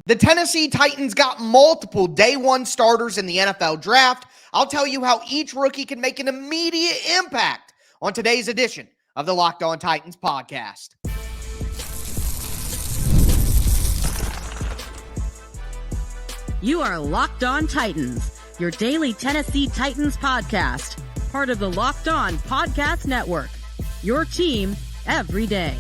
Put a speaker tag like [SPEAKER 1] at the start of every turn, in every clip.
[SPEAKER 1] The Tennessee Titans got multiple day one starters in the NFL draft. I'll tell you how each rookie can make an immediate impact on today's edition of the Locked On Titans podcast.
[SPEAKER 2] You are Locked On Titans, your daily Tennessee Titans podcast, part of the Locked On Podcast Network, your team every day.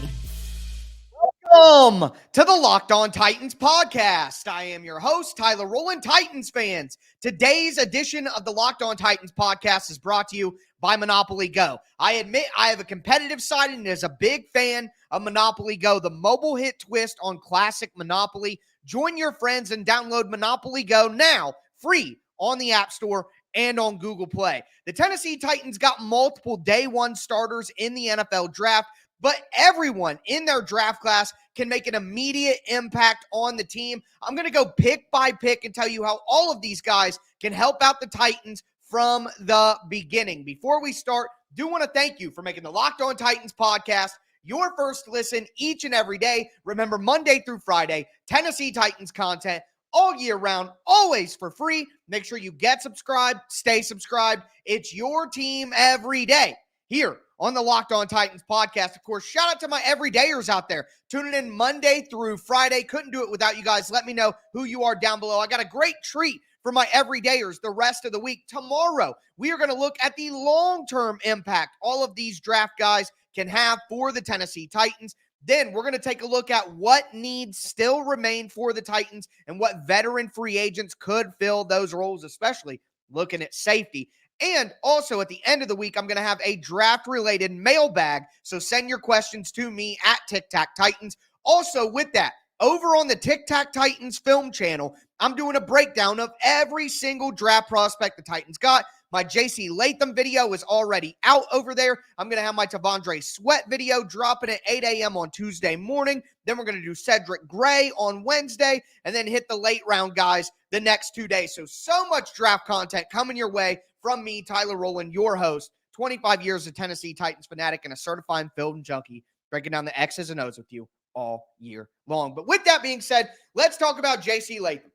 [SPEAKER 1] Welcome to the Locked On Titans podcast. I am your host, Tyler Rowland. Titans fans, today's edition of the Locked On Titans podcast is brought to you by Monopoly Go. I admit I have a competitive side and is a big fan of Monopoly Go, the mobile hit twist on classic Monopoly. Join your friends and download Monopoly Go now, free on the App Store and on Google Play. The Tennessee Titans got multiple day one starters in the NFL draft, but everyone in their draft class can make an immediate impact on the team. I'm going to go pick by pick and tell you how all of these guys can help out the Titans from the beginning. Before we start, do want to thank you for making the Locked On Titans podcast your first listen each and every day. Remember, Monday through Friday, Tennessee Titans content all year round, always for free. Make sure you get subscribed, stay subscribed. It's your team every day here on the Locked On Titans podcast. Of course, shout out to my everydayers out there tuning in Monday through Friday. Couldn't do it without you guys. Let me know who you are down below. I got a great treat for my everydayers the rest of the week. Tomorrow, we are going to look at the long-term impact all of these draft guys can have for the Tennessee Titans. Then we're going to take a look at what needs still remain for the Titans and what veteran free agents could fill those roles, especially looking at safety. And also at the end of the week, I'm going to have a draft-related mailbag. So send your questions to me at Tic Tac Titans. Also with that, over on the Tic Tac Titans film channel, I'm doing a breakdown of every single draft prospect the Titans got. My JC Latham video is already out over there. I'm going to have my T'Vondre Sweat video dropping at 8 a.m. on Tuesday morning. Then we're going to do Cedric Gray on Wednesday and then hit the late round guys the next 2 days. So much draft content coming your way from me, Tyler Rowland, your host, 25 years of Tennessee Titans fanatic and a certified film junkie, breaking down the X's and O's with you all year long. But with that being said, let's talk about JC Latham,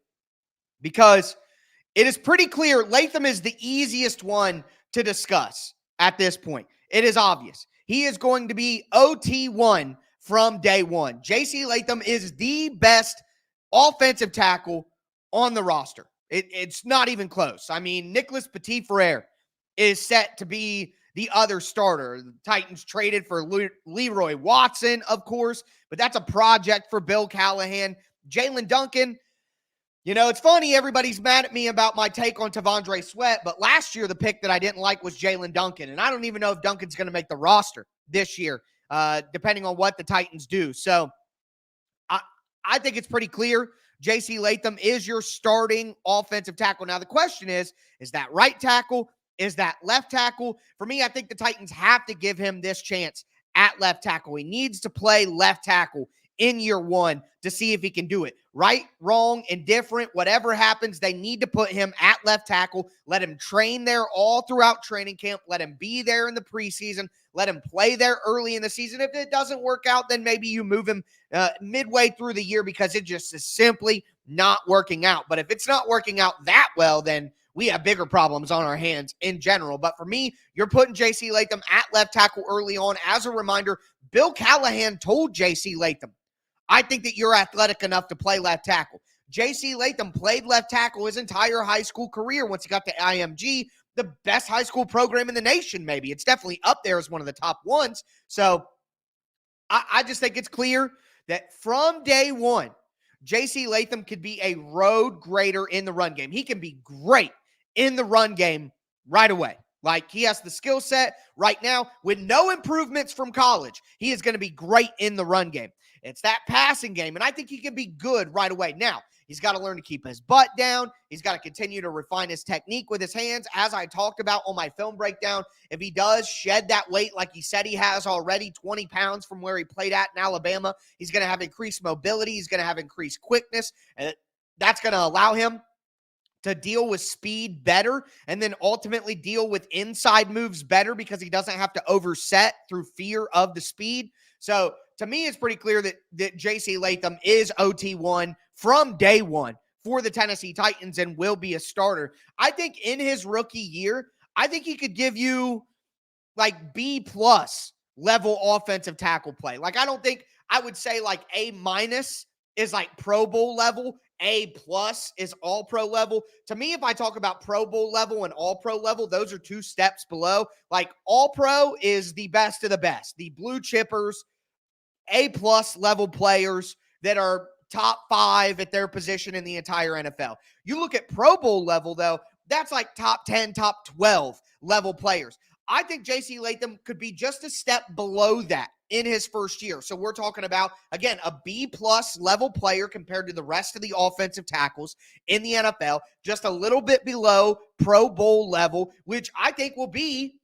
[SPEAKER 1] because it is pretty clear Latham is the easiest one to discuss at this point. It is obvious. He is going to be OT1 from day one. JC Latham is the best offensive tackle on the roster. It's not even close. I mean, Nicholas Petit-Frere is set to be the other starter. The Titans traded for Leroy Watson, of course, but that's a project for Bill Callahan. Jalen Duncan, you know, it's funny, everybody's mad at me about my take on T'Vondre Sweat, but last year the pick that I didn't like was Jalen Duncan, and I don't even know if Duncan's going to make the roster this year, depending on what the Titans do. So I think it's pretty clear JC Latham is your starting offensive tackle. Now, the question is that right tackle? Is that left tackle? For me, I think the Titans have to give him this chance at left tackle. He needs to play left tackle in year one to see if he can do it. Right, wrong, indifferent, whatever happens, they need to put him at left tackle. Let him train there all throughout training camp. Let him be there in the preseason. Let him play there early in the season. If it doesn't work out, then maybe you move him midway through the year because it just is simply not working out. But if it's not working out that well, then we have bigger problems on our hands in general. But for me, you're putting JC Latham at left tackle early on. As a reminder, Bill Callahan told JC Latham, I think that you're athletic enough to play left tackle. JC Latham played left tackle his entire high school career once he got to IMG, the best high school program in the nation, maybe. It's definitely up there as one of the top ones. So I just think it's clear that from day one, JC Latham could be a road grader in the run game. He can be great in the run game right away. Like, he has the skill set right now with no improvements from college. He is going to be great in the run game. It's that passing game, and I think he can be good right away. Now, he's got to learn to keep his butt down. He's got to continue to refine his technique with his hands, as I talked about on my film breakdown. If he does shed that weight like he said he has already, 20 pounds from where he played at in Alabama, he's going to have increased mobility. He's going to have increased quickness, and that's going to allow him to deal with speed better and then ultimately deal with inside moves better because he doesn't have to overset through fear of the speed. So to me, it's pretty clear that JC Latham is OT1 from day one for the Tennessee Titans and will be a starter. I think in his rookie year, I think he could give you like B+ level offensive tackle play. Like, I don't think I would say like A- is like Pro Bowl level. A+ is all pro level. To me, if I talk about Pro Bowl level and all pro level, those are two steps below. Like, all pro is the best of the best, the blue chippers, A+ level players that are top 5 at their position in the entire NFL. You look at Pro Bowl level, though, that's like top 10, top 12 level players. I think JC Latham could be just a step below that in his first year. So we're talking about, again, a B+ level player compared to the rest of the offensive tackles in the NFL, just a little bit below Pro Bowl level, which I think will be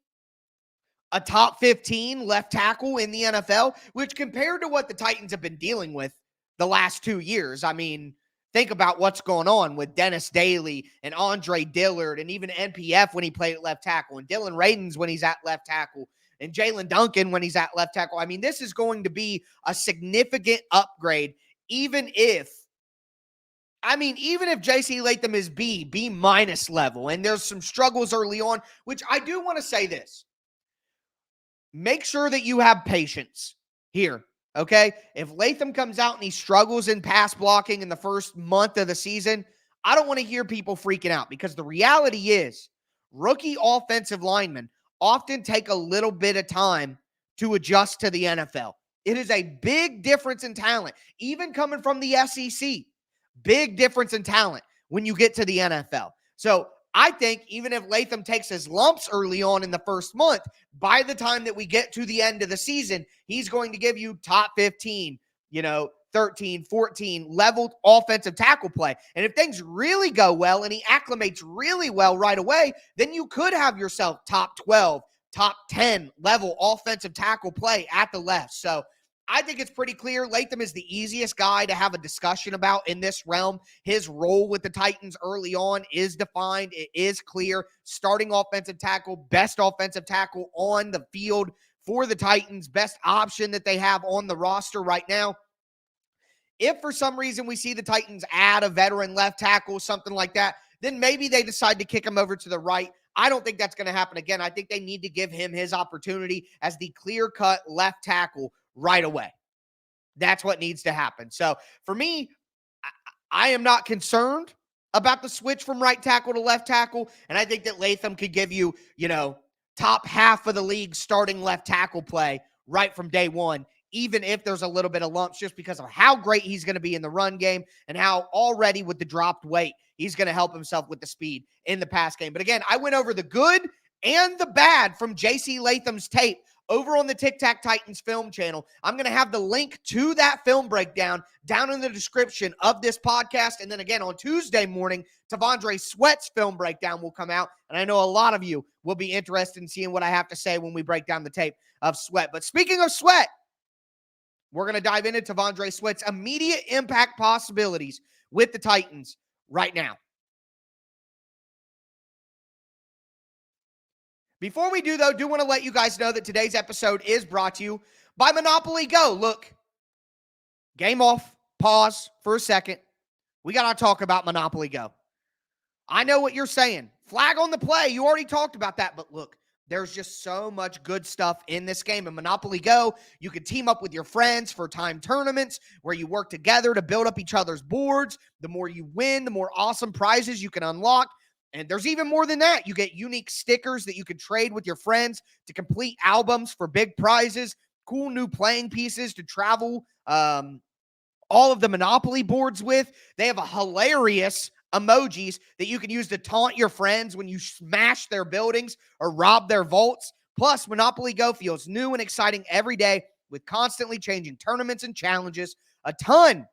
[SPEAKER 1] a top 15 left tackle in the NFL, which compared to what the Titans have been dealing with the last 2 years, I mean, think about what's going on with Dennis Daly and Andre Dillard and even NPF when he played at left tackle and Dylan Radins when he's at left tackle and Jalen Duncan when he's at left tackle. I mean, this is going to be a significant upgrade, even if JC Latham is B- level and there's some struggles early on, which I do want to say this. Make sure that you have patience here, okay? If Latham comes out and he struggles in pass blocking in the first month of the season, I don't want to hear people freaking out, because the reality is rookie offensive linemen often take a little bit of time to adjust to the NFL. It is a big difference in talent, even coming from the SEC. Big difference in talent when you get to the NFL. So I think even if Latham takes his lumps early on in the first month, by the time that we get to the end of the season, he's going to give you top 15, 13, 14 leveled offensive tackle play. And if things really go well and he acclimates really well right away, then you could have yourself top 12, top 10 level offensive tackle play at the left. So I think it's pretty clear Latham is the easiest guy to have a discussion about in this realm. His role with the Titans early on is defined. It is clear. Starting offensive tackle, best offensive tackle on the field for the Titans, best option that they have on the roster right now. If for some reason we see the Titans add a veteran left tackle, something like that, then maybe they decide to kick him over to the right. I don't think that's going to happen again. I think they need to give him his opportunity as the clear-cut left tackle right away. That's what needs to happen. So for me, I am not concerned about the switch from right tackle to left tackle. And I think that Latham could give you, top half of the league starting left tackle play right from day one, even if there's a little bit of lumps, just because of how great he's going to be in the run game and how already with the dropped weight, he's going to help himself with the speed in the pass game. But again, I went over the good and the bad from JC Latham's tape over on the Tic Tac Titans film channel. I'm going to have the link to that film breakdown down in the description of this podcast. And then again, on Tuesday morning, T'Vondre Sweat's film breakdown will come out. And I know a lot of you will be interested in seeing what I have to say when we break down the tape of Sweat. But speaking of Sweat, we're going to dive into T'Vondre Sweat's immediate impact possibilities with the Titans right now. Before we do, though, do want to let you guys know that today's episode is brought to you by Monopoly Go. Look, game off, pause for a second. We got to talk about Monopoly Go. I know what you're saying. Flag on the play. You already talked about that. But look, there's just so much good stuff in this game. In Monopoly Go, you can team up with your friends for time tournaments where you work together to build up each other's boards. The more you win, the more awesome prizes you can unlock. And there's even more than that. You get unique stickers that you can trade with your friends to complete albums for big prizes, cool new playing pieces to travel all of the Monopoly boards with. They have a hilarious emojis that you can use to taunt your friends when you smash their buildings or rob their vaults. Plus, Monopoly Go feels new and exciting every day with constantly changing tournaments and challenges. A ton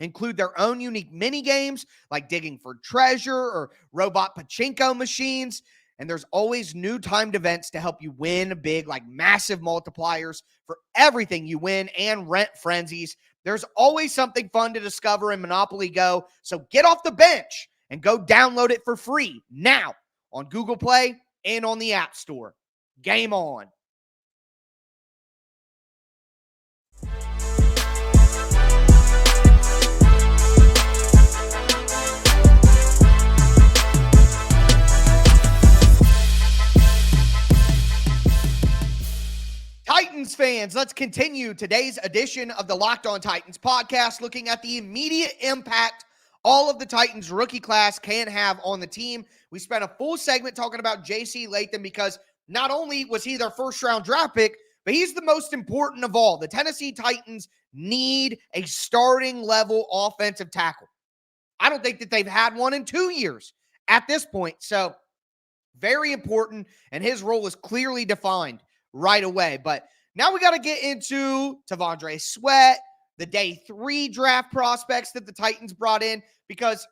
[SPEAKER 1] include their own unique mini games like digging for treasure or robot pachinko machines. And there's always new timed events to help you win big, like massive multipliers for everything you win and rent frenzies. There's always something fun to discover in Monopoly Go. So get off the bench and go download it for free now on Google Play and on the App Store. Game on. fans, let's continue today's edition of the Locked On Titans podcast, looking at the immediate impact all of the Titans rookie class can have on the team. We spent a full segment talking about JC Latham because not only was he their first-round draft pick, but he's the most important of all. The Tennessee Titans need a starting-level offensive tackle. I don't think that they've had one in 2 years at this point, so very important, and his role is clearly defined right away. But now we got to get into T'Vondre Sweat, the day 3 draft prospects that the Titans brought in, because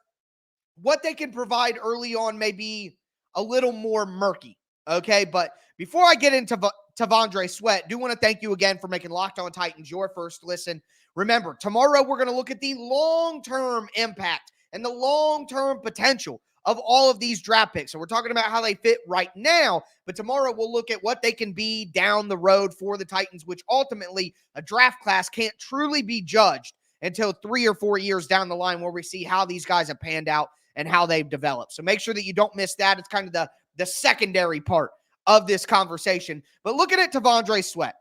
[SPEAKER 1] what they can provide early on may be a little more murky, okay? But before I get into T'Vondre Sweat, do want to thank you again for making Locked On Titans your first listen. Remember, tomorrow we're going to look at the long-term impact and the long-term potential of all of these draft picks. So we're talking about how they fit right now, but tomorrow we'll look at what they can be down the road for the Titans, which ultimately a draft class can't truly be judged until 3 or 4 years down the line, where we see how these guys have panned out and how they've developed. So make sure that you don't miss that. It's kind of the secondary part of this conversation. But looking at T'Vondre Sweat,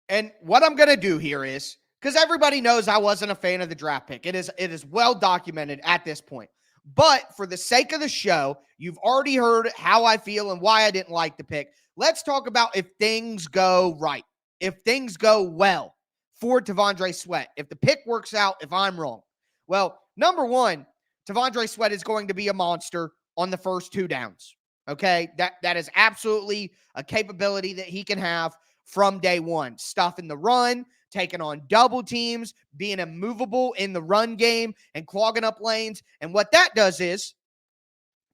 [SPEAKER 1] and what I'm going to do here is, because everybody knows I wasn't a fan of the draft pick. It is well documented at this point. But for the sake of the show, you've already heard how I feel and why I didn't like the pick. Let's talk about if things go right, if things go well for T'Vondre Sweat, if the pick works out, if I'm wrong. Well, number one, T'Vondre Sweat is going to be a monster on the first 2 downs. Okay? That is absolutely a capability that he can have from day one. Stuffing the run, taking on double teams, being immovable in the run game, and clogging up lanes. And what that does is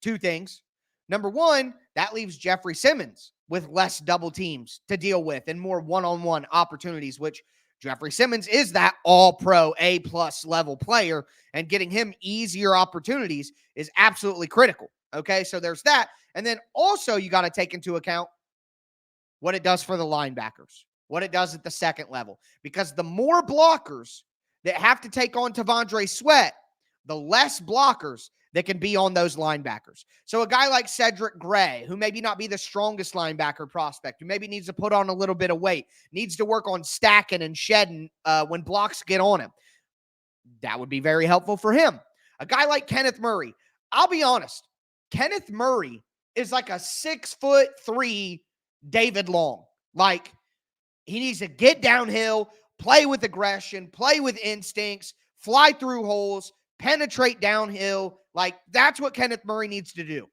[SPEAKER 1] 2 things. Number one, that leaves Jeffrey Simmons with less double teams to deal with and more one-on-one opportunities, which Jeffrey Simmons is that all-pro, A-plus level player, and getting him easier opportunities is absolutely critical. Okay, so there's that. And then also you got to take into account what it does for the linebackers, what it does at the second level. Because the more blockers that have to take on T'Vondre Sweat, the less blockers that can be on those linebackers. So a guy like Cedric Gray, who maybe not be the strongest linebacker prospect, who maybe needs to put on a little bit of weight, needs to work on stacking and shedding when blocks get on him, that would be very helpful for him. A guy like Kenneth Murray, I'll be honest, Kenneth Murray is like a 6'3" David Long. Like, he needs to get downhill, play with aggression, play with instincts, fly through holes, penetrate downhill. Like, that's what Kenneth Murray needs to do.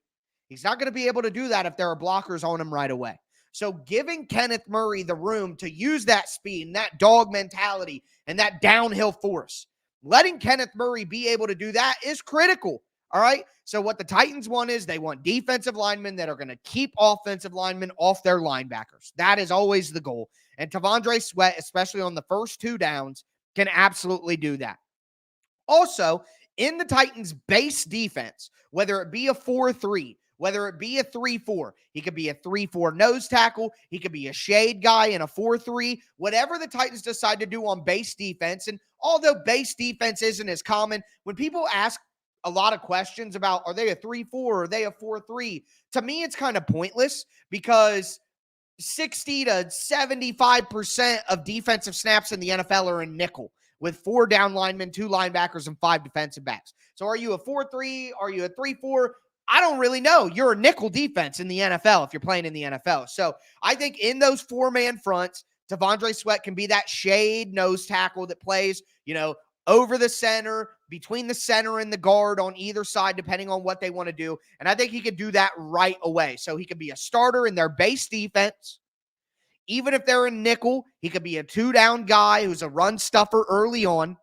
[SPEAKER 1] He's not going to be able to do that if there are blockers on him right away. So giving Kenneth Murray the room to use that speed and that dog mentality and that downhill force, letting Kenneth Murray be able to do that is critical. All right. So what the Titans want is they want defensive linemen that are going to keep offensive linemen off their linebackers. That is always the goal. And T'Vondre Sweat, especially on the first 2 downs, can absolutely do that. Also, in the Titans' base defense, whether it be a 4-3, whether it be a 3-4, he could be a 3-4 nose tackle, he could be a shade guy in a 4-3, whatever the Titans decide to do on base defense. And although base defense isn't as common, when people ask a lot of questions about, are they a 3-4 or are they a 4-3? To me, it's kind of pointless because 60 to 75% of defensive snaps in the NFL are in nickel with 4 down linemen, 2 linebackers, and 5 defensive backs. So are you a 4-3? Are you a 3-4? I don't really know. You're a nickel defense in the NFL if you're playing in the NFL. So I think in those 4-man fronts, T'Vondre Sweat can be that shade nose tackle that plays, over the center, between the center and the guard on either side, depending on what they want to do. And I think he could do that right away. So he could be a starter in their base defense. Even if they're in nickel, he could be a 2-down guy who's a run stuffer early on.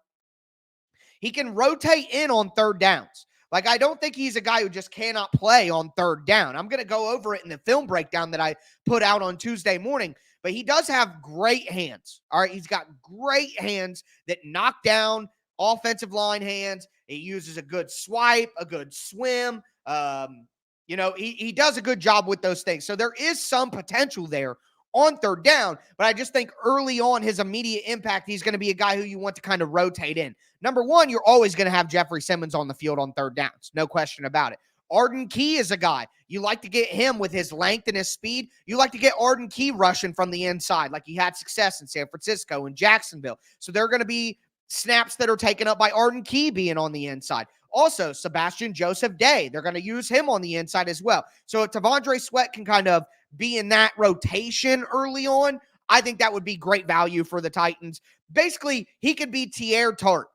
[SPEAKER 1] He can rotate in on 3rd downs. Like, I don't think he's a guy who just cannot play on 3rd down. I'm going to go over it in the film breakdown that I put out on Tuesday morning. But he does have great hands. All right, he's got great hands that knock down offensive line hands. He uses a good swipe, a good swim. He does a good job with those things. So there is some potential there on 3rd down, but I just think early on his immediate impact, he's going to be a guy who you want to kind of rotate in. Number one, you're always going to have Jeffrey Simmons on the field on 3rd downs. No question about it. Arden Key is a guy. You like to get him with his length and his speed. You like to get Arden Key rushing from the inside like he had success in San Francisco and Jacksonville. So there are going to be snaps that are taken up by Arden Key being on the inside. Also, Sebastian Joseph Day, they're going to use him on the inside as well. So if T'Vondre Sweat can kind of be in that rotation early on, I think that would be great value for the Titans. Basically, he could be Teair Tart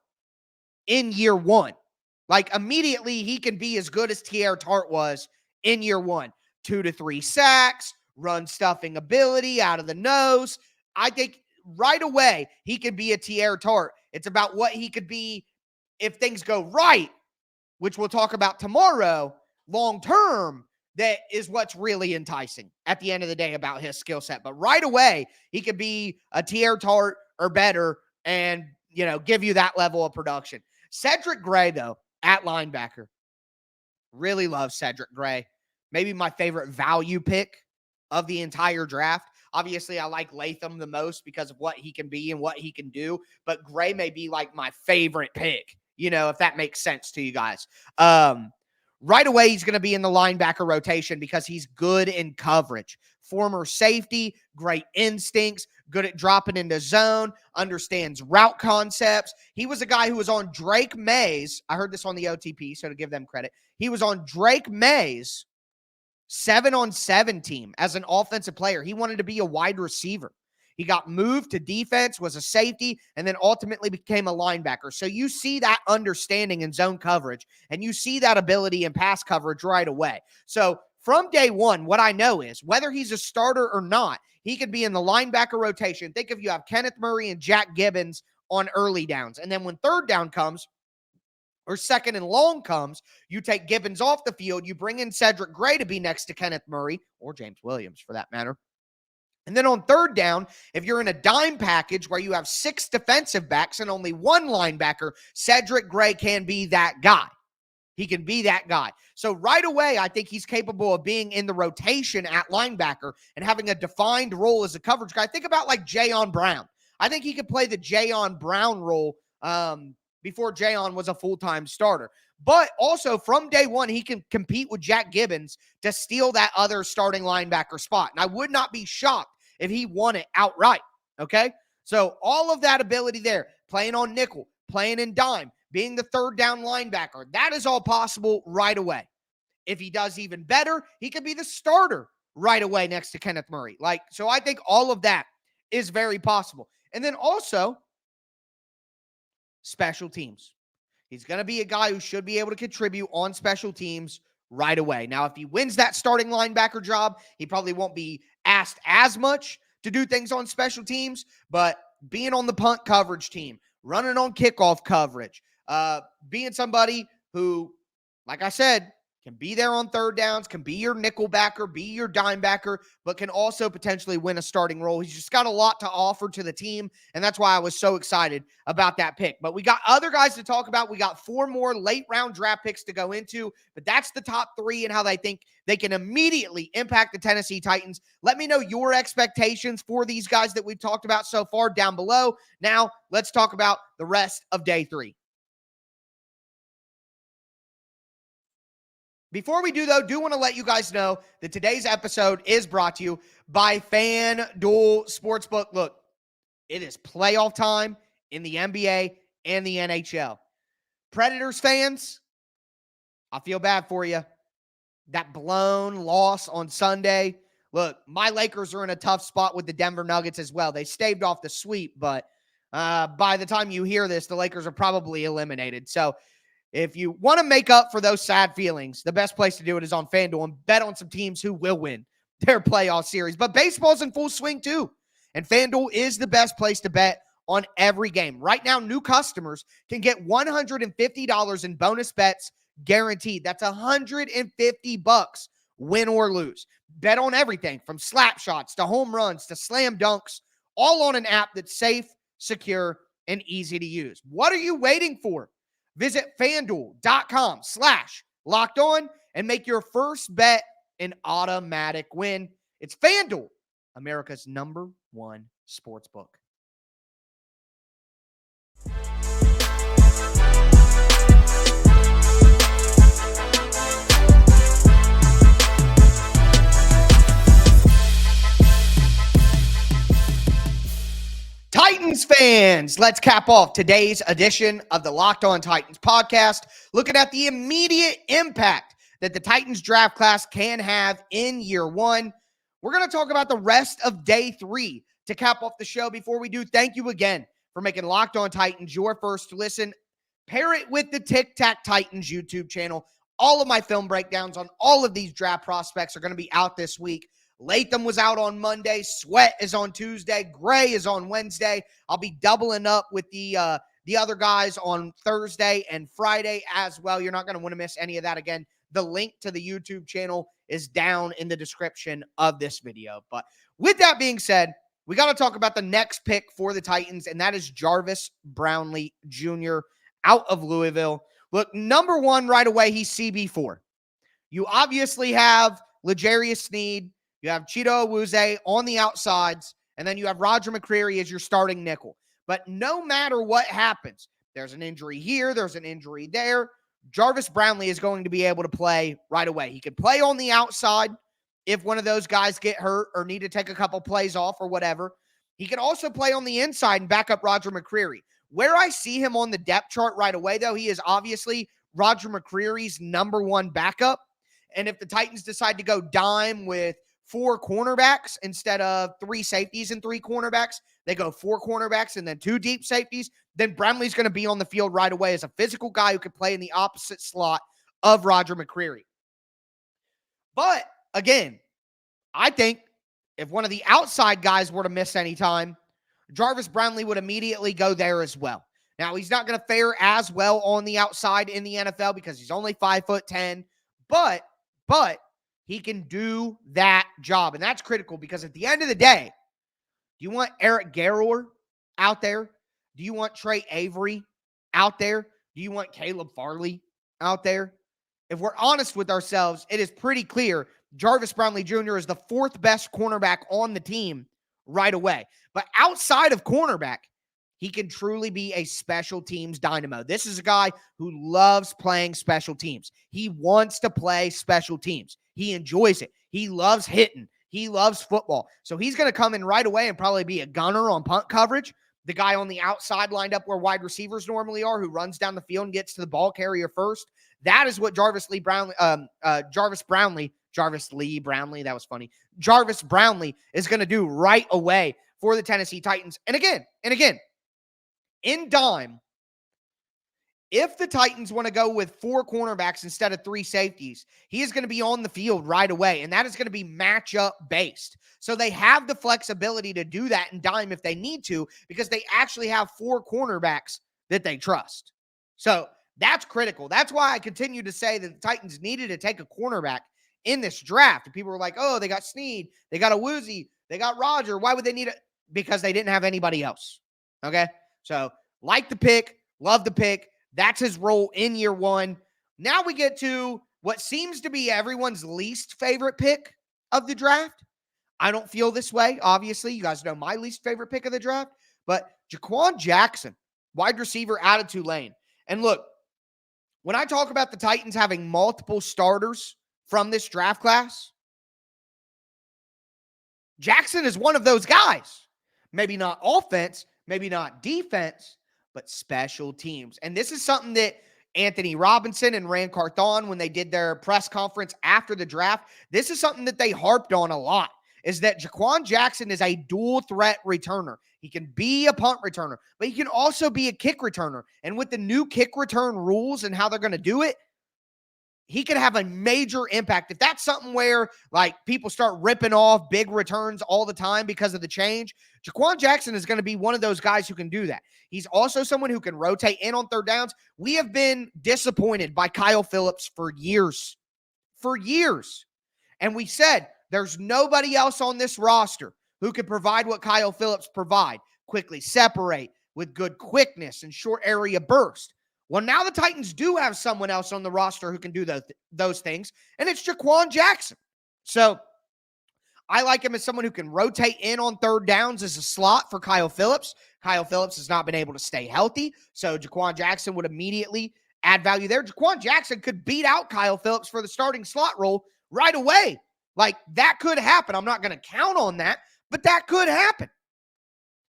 [SPEAKER 1] in year one. Like immediately, he can be as good as Teair Tart was in year one. 2 to 3 sacks, run stuffing ability out of the nose. I think right away, he could be a Teair Tart. It's about what he could be if things go right, which we'll talk about tomorrow, long term. That is what's really enticing at the end of the day about his skill set. But right away, he could be a Teair Tart or better and, give you that level of production. Cedric Gray, though, at linebacker. Really love Cedric Gray. Maybe my favorite value pick of the entire draft. Obviously, I like Latham the most because of what he can be and what he can do. But Gray may be like my favorite pick, if that makes sense to you guys. Right away, he's going to be in the linebacker rotation because he's good in coverage. Former safety, great instincts, good at dropping into zone, understands route concepts. He was a guy who was on Drake May's. I heard this on the OTP, so to give them credit. He was on Drake May's 7-on-7 team as an offensive player. He wanted to be a wide receiver. He got moved to defense, was a safety, and then ultimately became a linebacker. So you see that understanding in zone coverage, and you see that ability in pass coverage right away. So from day one, what I know is whether he's a starter or not, he could be in the linebacker rotation. Think if you have Kenneth Murray and Jack Gibbons on early downs. And then when third down comes, or second and long comes, you take Gibbons off the field, you bring in Cedric Gray to be next to Kenneth Murray, or James Williams for that matter. And then on third down, if you're in a dime package where you have 6 defensive backs and only 1 linebacker, Cedric Gray can be that guy. He can be that guy. So right away, I think he's capable of being in the rotation at linebacker and having a defined role as a coverage guy. Think about like Jayon Brown. I think he could play the Jayon Brown role before Jayon was a full-time starter. But also from day one, he can compete with Jack Gibbons to steal that other starting linebacker spot. And I would not be shocked if he won it outright, okay? So all of that ability there, playing on nickel, playing in dime, being the third down linebacker, that is all possible right away. If he does even better, he could be the starter right away next to Kenneth Murray. So I think all of that is very possible. And then also, special teams. He's going to be a guy who should be able to contribute on special teams right away. Now, if he wins that starting linebacker job, he probably won't be asked as much to do things on special teams, but being on the punt coverage team, running on kickoff coverage, being somebody who, like I said, can be there on third downs, can be your nickel backer, be your dime backer, but can also potentially win a starting role. He's just got a lot to offer to the team, and that's why I was so excited about that pick. But we got other guys to talk about. We got 4 more late-round draft picks to go into, but that's the top 3 and how they think they can immediately impact the Tennessee Titans. Let me know your expectations for these guys that we've talked about so far down below. Now, let's talk about the rest of day 3. Before we do, though, do want to let you guys know that today's episode is brought to you by FanDuel Sportsbook. Look, it is playoff time in the NBA and the NHL. Predators fans, I feel bad for you. That blown loss on Sunday. Look, my Lakers are in a tough spot with the Denver Nuggets as well. They staved off the sweep, but by the time you hear this, the Lakers are probably eliminated. So, if you want to make up for those sad feelings, the best place to do it is on FanDuel and bet on some teams who will win their playoff series. But baseball's in full swing too, and FanDuel is the best place to bet on every game. Right now, new customers can get $150 in bonus bets guaranteed. That's $150, win or lose. Bet on everything from slap shots to home runs to slam dunks, all on an app that's safe, secure, and easy to use. What are you waiting for? Visit FanDuel.com/LockedOn and make your first bet an automatic win. It's FanDuel, America's #1 sportsbook. fans, let's cap off today's edition of the Locked On Titans podcast, looking at the immediate impact that the Titans draft class can have in year one. We're going to talk about the rest of day 3 to cap off the show. Before we do, thank you again for making Locked On Titans your first listen. Pair it with the Tic Tac Titans YouTube channel. All of my film breakdowns on all of these draft prospects are going to be out this week. Latham was out on Monday. Sweat is on Tuesday. Gray is on Wednesday. I'll be doubling up with the other guys on Thursday and Friday as well. You're not going to want to miss any of that. Again, the link to the YouTube channel is down in the description of this video. But with that being said, we got to talk about the next pick for the Titans, and that is Jarvis Brownlee Jr. out of Louisville. Look, number one right away, he's CB4. You obviously have L'Jarius Sneed. You have Chido Awuzie on the outsides, and then you have Roger McCreary as your starting nickel. But no matter what happens, there's an injury here, there's an injury there, Jarvis Brownlee is going to be able to play right away. He could play on the outside if one of those guys get hurt or need to take a couple plays off or whatever. He can also play on the inside and back up Roger McCreary. Where I see him on the depth chart right away, though, he is obviously Roger McCreary's number one backup. And if the Titans decide to go dime with 4 cornerbacks instead of 3 safeties and 3 cornerbacks, they go 4 cornerbacks and then 2 deep safeties, then Brownlee's going to be on the field right away as a physical guy who could play in the opposite slot of Roger McCreary. But again, I think if one of the outside guys were to miss any time, Jarvis Brownlee would immediately go there as well. Now, he's not going to fare as well on the outside in the NFL because he's only 5'10", but he can do that job. And that's critical because at the end of the day, do you want Eric Garror out there? Do you want Trey Avery out there? Do you want Caleb Farley out there? If we're honest with ourselves, it is pretty clear Jarvis Brownlee Jr. is the 4th best cornerback on the team right away. But outside of cornerback, he can truly be a special teams dynamo. This is a guy who loves playing special teams. He wants to play special teams. He enjoys it. He loves hitting. He loves football. So he's going to come in right away and probably be a gunner on punt coverage. The guy on the outside lined up where wide receivers normally are, who runs down the field and gets to the ball carrier first. That is what Jarvis Brownlee, that was funny. Jarvis Brownlee is going to do right away for the Tennessee Titans. And again, in dime, if the Titans want to go with 4 cornerbacks instead of 3 safeties, he is going to be on the field right away, and that is going to be matchup based. So they have the flexibility to do that in dime if they need to, because they actually have 4 cornerbacks that they trust. So that's critical. That's why I continue to say that the Titans needed to take a cornerback in this draft. And people were like, oh, they got Sneed, they got Awuzie, they got Roger. Why would they need it? Because they didn't have anybody else. Okay? So like the pick, love the pick. That's his role in year one. Now we get to what seems to be everyone's least favorite pick of the draft. I don't feel this way, obviously. You guys know my least favorite pick of the draft. But Jaquan Jackson, wide receiver out of Tulane. And look, when I talk about the Titans having multiple starters from this draft class, Jackson is one of those guys. Maybe not offense, maybe not defense, but special teams. And this is something that Anthony Robinson and Rand Carthon, when they did their press conference after the draft, this is something that they harped on a lot, is that Jaquan Jackson is a dual threat returner. He can be a punt returner, but he can also be a kick returner. And with the new kick return rules and how they're going to do it, he could have a major impact. If that's something where like people start ripping off big returns all the time because of the change, Jaquan Jackson is going to be one of those guys who can do that. He's also someone who can rotate in on third downs. We have been disappointed by Kyle Phillips for years. And we said there's nobody else on this roster who could provide what Kyle Phillips provide. Quickly separate with good quickness and short area burst. Well, now the Titans do have someone else on the roster who can do those things, and it's Jaquan Jackson. So I like him as someone who can rotate in on third downs as a slot for Kyle Phillips. Kyle Phillips has not been able to stay healthy, so Jaquan Jackson would immediately add value there. Jaquan Jackson could beat out Kyle Phillips for the starting slot role right away. Like, that could happen. I'm not going to count on that, but that could happen.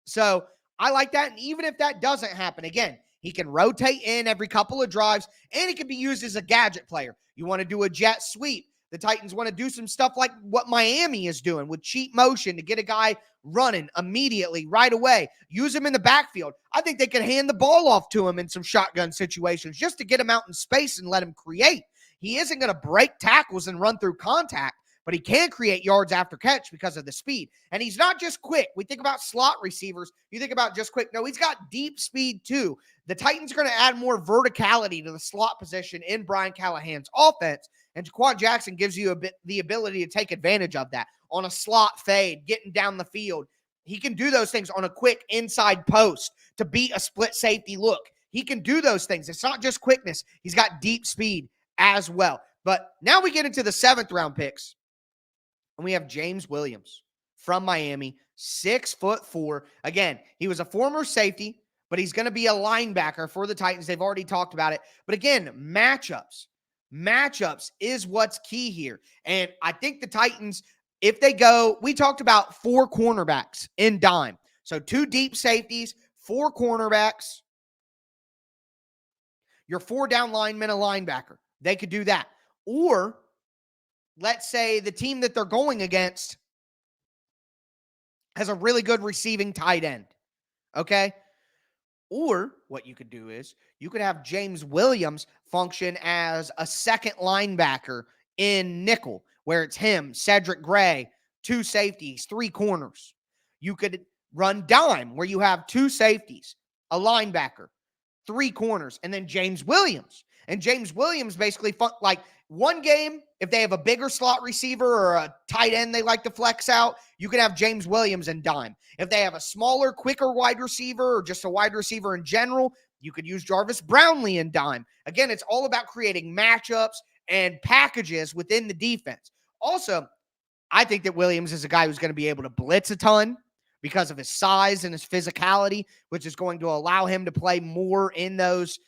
[SPEAKER 1] So I like that. And even if that doesn't happen, again, he can rotate in every couple of drives, and he can be used as a gadget player. You want to do a jet sweep. The Titans want to do some stuff like what Miami is doing with cheat motion to get a guy running immediately, right away. Use him in the backfield. I think they could hand the ball off to him in some shotgun situations just to get him out in space and let him create. He isn't going to break tackles and run through contact, but he can create yards after catch because of the speed. And he's not just quick. We think about slot receivers. You think about just quick. No, he's got deep speed too. The Titans are going to add more verticality to the slot position in Brian Callahan's offense. And Jaquan Jackson gives you the ability to take advantage of that on a slot fade, getting down the field. He can do those things on a quick inside post to beat a split safety look. He can do those things. It's not just quickness. He's got deep speed as well. But now we get into the 7th round picks. And we have James Williams from Miami, 6'4". Again, he was a former safety, but he's going to be a linebacker for the Titans. They've already talked about it. But again, matchups is what's key here. And I think the Titans, if they go, we talked about 4 cornerbacks in dime. So 2 deep safeties, 4 cornerbacks, your 4 down linemen, a linebacker. They could do that. Or let's say the team that they're going against has a really good receiving tight end. Okay? Or what you could do is you could have James Williams function as a second linebacker in nickel, where it's him, Cedric Gray, 2 safeties, 3 corners. You could run dime, where you have 2 safeties, a linebacker, 3 corners, and then James Williams. And James Williams basically, like one game, if they have a bigger slot receiver or a tight end they like to flex out, you can have James Williams in dime. If they have a smaller, quicker wide receiver or just a wide receiver in general, you could use Jarvis Brownlee in dime. Again, it's all about creating matchups and packages within the defense. Also, I think that Williams is a guy who's going to be able to blitz a ton because of his size and his physicality, which is going to allow him to play more in those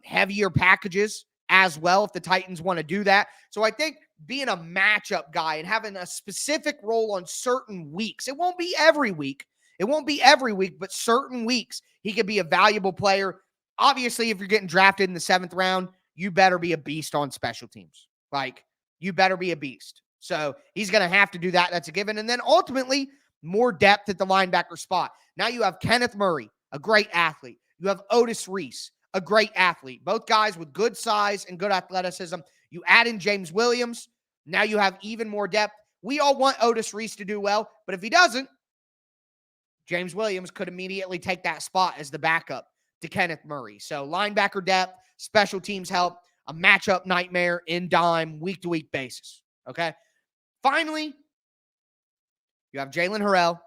[SPEAKER 1] heavier packages as well if the Titans want to do that. So I think being a matchup guy and having a specific role on certain weeks, it won't be every week. But certain weeks, he could be a valuable player. Obviously, if you're getting drafted in the 7th round, you better be a beast on special teams. Like, you better be a beast. So he's going to have to do that. That's a given. And then ultimately, more depth at the linebacker spot. Now you have Kenneth Murray, a great athlete. You have Otis Reese, a great athlete. Both guys with good size and good athleticism. You add in James Williams. Now you have even more depth. We all want Otis Reese to do well, but if he doesn't, James Williams could immediately take that spot as the backup to Kenneth Murray. So linebacker depth, special teams help, a matchup nightmare in dime, week-to-week basis. Okay? Finally, you have Jalen Harrell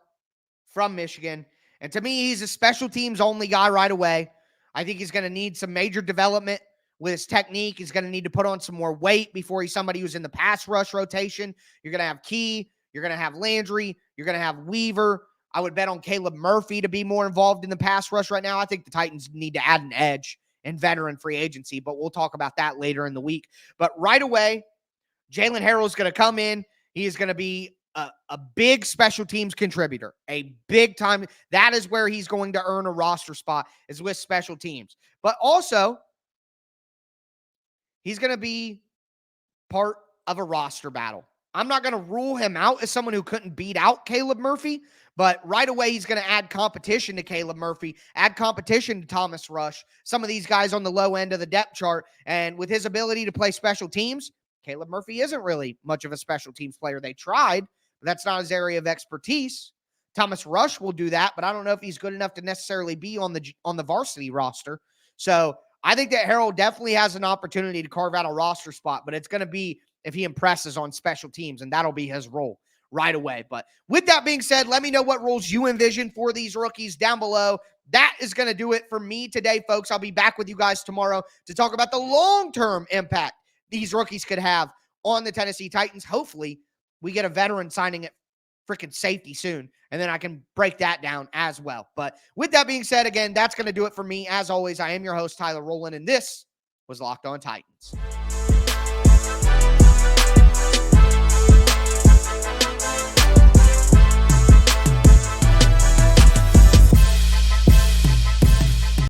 [SPEAKER 1] from Michigan. And to me, he's a special teams only guy right away. I think he's going to need some major development with his technique. He's going to need to put on some more weight before he's somebody who's in the pass rush rotation. You're going to have Key. You're going to have Landry. You're going to have Weaver. I would bet on Caleb Murphy to be more involved in the pass rush right now. I think the Titans need to add an edge in veteran free agency, but we'll talk about that later in the week. But right away, Jalen Harrell is going to come in. He is going to be a big special teams contributor, a big time. That is where he's going to earn a roster spot, is with special teams. But also, he's going to be part of a roster battle. I'm not going to rule him out as someone who couldn't beat out Caleb Murphy, but right away he's going to add competition to Caleb Murphy, add competition to Thomas Rush, some of these guys on the low end of the depth chart. And with his ability to play special teams, Caleb Murphy isn't really much of a special teams player. They tried, but that's not his area of expertise. Thomas Rush will do that, but I don't know if he's good enough to necessarily be on the varsity roster. So I think that Harrell definitely has an opportunity to carve out a roster spot, but it's going to be if he impresses on special teams, and that'll be his role right away. But with that being said, let me know what roles you envision for these rookies down below. That is going to do it for me today, folks. I'll be back with you guys tomorrow to talk about the long-term impact these rookies could have on the Tennessee Titans. Hopefully, we get a veteran signing at freaking safety soon, and then I can break that down as well. But with that being said, again, that's going to do it for me. As always, I am your host, Tyler Rowland, and this was Locked On Titans.